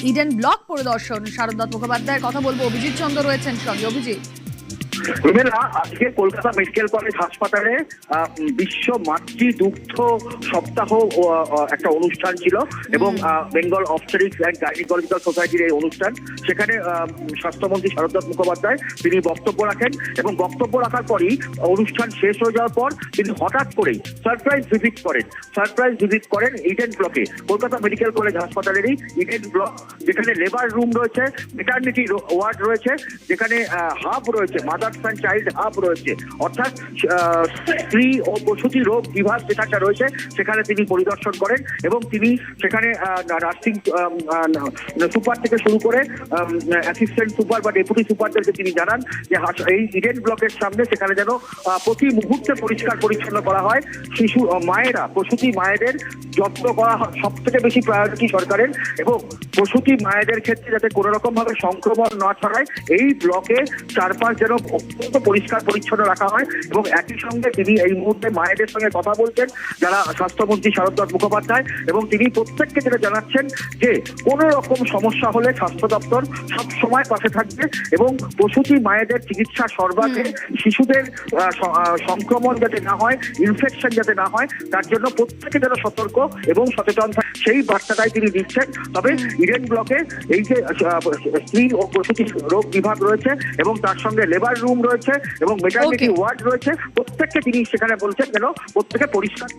Eden block পরিদর্শন। শারদাত মুখোপাধ্যায়ের কথা বলবো, অভিজিৎ চন্দ্র রয়েছেন সঙ্গে। অভিজিৎ, আজকে কলকাতা মেডিকেল কলেজ হাসপাতালে বিশ্ব মাতৃ দুগ্ধ সপ্তাহ একটা অনুষ্ঠান ছিল এবং বেঙ্গল অবস্টেট্রিক্স অ্যান্ড গাইনিকোলজিক্যাল সোসাইটির এই অনুষ্ঠান। সেখানে স্বাস্থ্যমন্ত্রী শারদাত মুখোপাধ্যায় তিনি বক্তব্য রাখেন এবং বক্তব্য রাখার পরই অনুষ্ঠান শেষ হয়ে যাওয়ার পর তিনি হঠাৎ করেই সারপ্রাইজ ভিজিট করেন ইডেন ব্লকে, কলকাতা মেডিকেল কলেজ হাসপাতালেরই ইডেন ব্লক, যেখানে লেবার রুম রয়েছে, মেটার্নিটি ওয়ার্ড রয়েছে, যেখানে হাব রয়েছে, মাদার্স অ্যান্ড চাইল্ড হাব রয়েছে, অর্থাৎ স্ত্রী ও প্রসূতি রোগ বিভাগ যেখানটা রয়েছে সেখানে তিনি পরিদর্শন করেন এবং তিনি সেখানে নার্সিং সুপার থেকে শুরু করে অ্যাসিস্ট্যান্ট সুপার বা ডেপুটি সুপারদেরকে তিনি জানান যে এই ইডেন ব্লকের সামনে সেখানে যেন প্রতি মুহূর্তে পরিষ্কার পরিচ্ছন্ন করা হয়। শিশু মায়েরা, প্রসূতি মায়েদের যত্ন করা সব থেকে বেশি প্রায়োরিটি সরকারের, এবং প্রসূতি মায়েদের ক্ষেত্রে যাতে কোনো রকম ভাবে সংক্রমণ না ছড়ায় এই ব্লকে চারপাশ যেন অত্যন্ত পরিষ্কার পরিচ্ছন্ন রাখা হয়। এবং একই সঙ্গে তিনি এই মুহূর্তে মায়েদের সঙ্গে কথা বলছেন যারা স্বাস্থ্যমন্ত্রী শারদাত মুখোপাধ্যায়, এবং তিনি প্রত্যেককে যেটা জানাচ্ছেন যে কোনো রকম সমস্যা হলে স্বাস্থ্য দপ্তর সব সময় পাশে থাকবে এবং প্রসূতি মায়েদের চিকিৎসা সর্বাগ্রে, শিশুদের সংক্রমণ যাতে না হয়, ইনফেকশন যাতে না হয়, তার জন্য প্রত্যেকে যেন সতর্ক এবং সচেতন থাকে সেই বার্তাটাই তিনি দিচ্ছেন। তবে ইডেন ব্লকে এই যে স্ত্রী ও প্রসূতি রোগ বিভাগ রয়েছে এবং তার সঙ্গে লেবার রুম রয়েছে এবং মেটার্নিটি ওয়ার্ড রয়েছে, প্রত্যেককে তিনি সেখানে বলছেন যেন প্রত্যেকে পরিষ্কার